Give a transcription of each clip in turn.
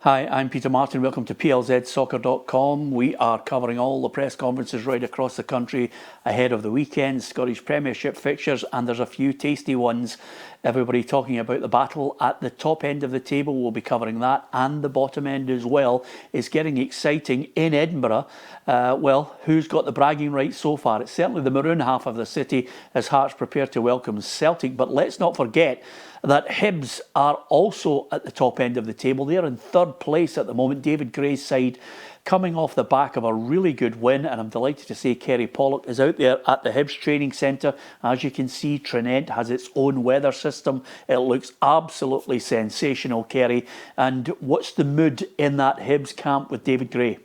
Hi, I'm Peter Martin. Welcome to plzsoccer.com. We are covering all the press conferences right across the country ahead of the weekend, Scottish Premiership fixtures, and there's a few tasty ones. Everybody talking about the battle at the top end of the table. We'll be covering that, and the bottom end as well. It's getting exciting in Edinburgh. Well, who's got the bragging rights so far? It's certainly the maroon half of the city as Hearts prepare to welcome Celtic. But let's not forget that Hibs are also at the top end of the table. They're in third place at the moment. David Gray's side coming off the back of a really good win, and I'm delighted to say Kerry Pollock is out there at the Hibs training centre. As you can see, Trinent has its own weather system. It looks absolutely sensational, Kerry. And what's the mood in that Hibs camp with David Gray?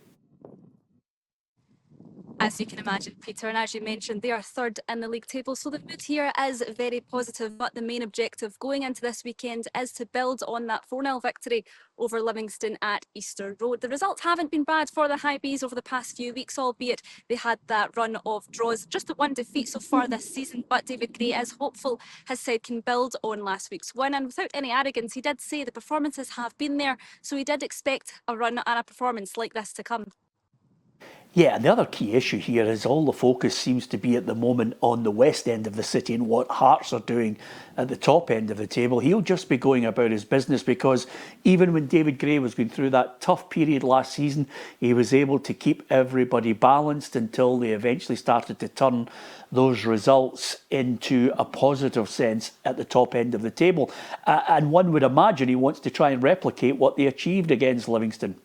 As you can imagine, Peter, and as you mentioned, they are third in the league table, so the mood here is very positive, but the main objective going into this weekend is to build on that 4-0 victory over Livingston at Easter Road. The results haven't been bad for the Hibs over the past few weeks, albeit they had that run of draws, just the one defeat so far this season, but David Gray is hopeful his side can build on last week's win, and without any arrogance, he did say the performances have been there, so he did expect a run and a performance like this to come. Yeah, and the other key issue here is all the focus seems to be at the moment on the west end of the city and what Hearts are doing at the top end of the table. He'll just be going about his business, because even when David Gray was going through that tough period last season, he was able to keep everybody balanced until they eventually started to turn those results into a positive sense at the top end of the table. And one would imagine he wants to try and replicate what they achieved against Livingston.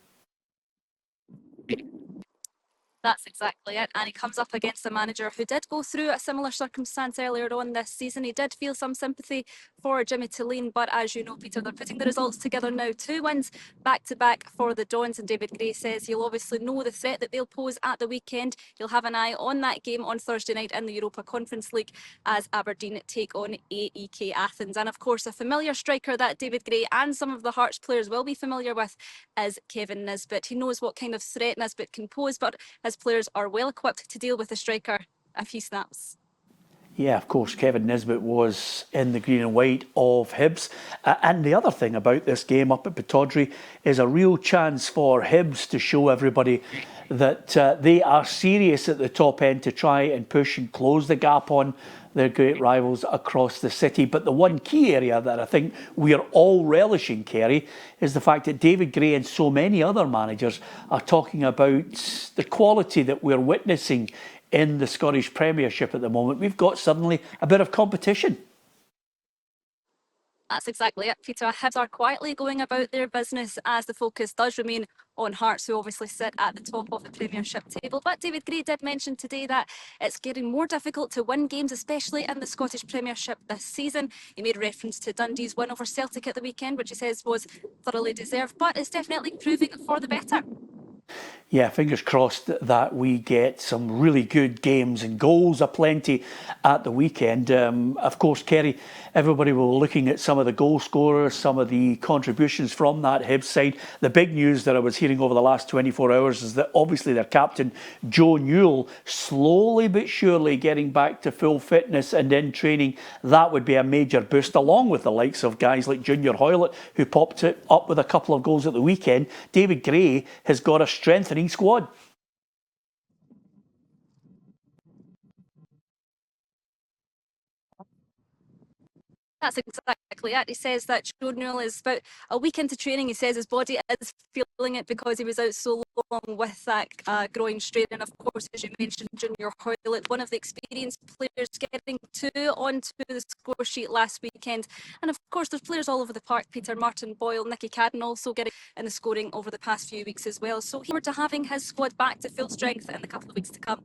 That's exactly it. And he comes up against a manager who did go through a similar circumstance earlier on this season. He did feel some sympathy for Jimmy Tulane, but as you know, Peter, they're putting the results together now. 2 wins back-to-back for the Dons, and David Gray says he'll obviously know the threat that they'll pose at the weekend. He'll have an eye on that game on Thursday night in the Europa Conference League as Aberdeen take on AEK Athens. And of course, a familiar striker that David Gray and some of the Hearts players will be familiar with is Kevin Nisbet. He knows what kind of threat Nisbet can pose, but his players are well equipped to deal with the striker if he snaps. Yeah, of course, Kevin Nisbet was in the green and white of Hibs. And the other thing about this game up at Pittodrie is a real chance for Hibs to show everybody that they are serious at the top end to try and push and close the gap on their great rivals across the city. But the one key area that I think we are all relishing, Kerry, is the fact that David Gray and so many other managers are talking about the quality that we're witnessing in the Scottish Premiership at the moment. We've got suddenly a bit of competition. That's exactly it, Peter. Hibs are quietly going about their business as the focus does remain on Hearts, who obviously sit at the top of the Premiership table. But David Gray did mention today that it's getting more difficult to win games, especially in the Scottish Premiership this season. He made reference to Dundee's win over Celtic at the weekend, which he says was thoroughly deserved, but it's definitely proving for the better. Yeah, fingers crossed that we get some really good games and goals aplenty at the weekend. Of course, Kerry, everybody will be looking at some of the goal scorers, some of the contributions from that Hibs side. The big news that I was hearing over the last 24 hours is that obviously their captain, Joe Newell, slowly but surely getting back to full fitness and in training. That would be a major boost, along with the likes of guys like Junior Hoylett, who popped it up with a couple of goals at the weekend. David Gray has got a strengthening squad. That's exactly it. He says that Joe Newell is about a week into training. He says his body is feeling it because he was out so long with that groin strain. And of course, as you mentioned, Junior Hoylett, one of the experienced players, getting 2 onto the score sheet last weekend. And of course, there's players all over the park. Peter Martin Boyle, Nicky Cadden also getting in the scoring over the past few weeks as well. So he were to having his squad back to full strength in the couple of weeks to come.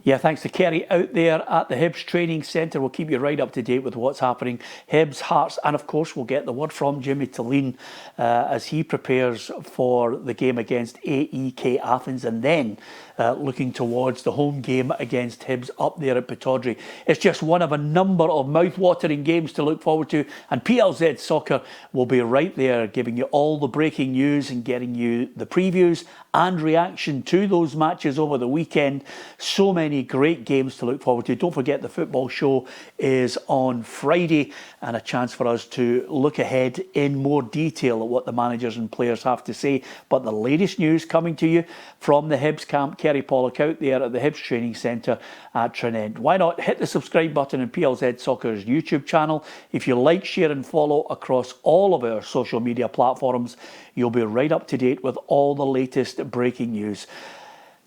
Yeah, thanks to Kerry out there at the Hibs training centre. We'll keep you right up to date with what's happening. Hibs, Hearts, and of course we'll get the word from Jimmy Tulane as he prepares for the game against AEK Athens, and then looking towards the home game against Hibs up there at Pittodrie. It's just one of a number of mouth-watering games to look forward to, and PLZ Soccer will be right there giving you all the breaking news and getting you the previews and reaction to those matches over the weekend. So many great games to look forward to. Don't forget the football show is on Friday, and a chance for us to look ahead in more detail at what the managers and players have to say. But the latest news coming to you from the Hibs camp, Kerry Pollock out there at the Hibs Training Centre at Trinent. Why not hit the subscribe button on PLZ Soccer's YouTube channel? If you like, share and follow across all of our social media platforms, you'll be right up to date with all the latest breaking news.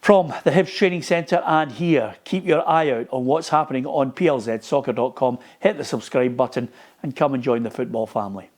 From the Hibs Training Centre and here, keep your eye out on what's happening on plzsoccer.com. Hit the subscribe button and come and join the football family.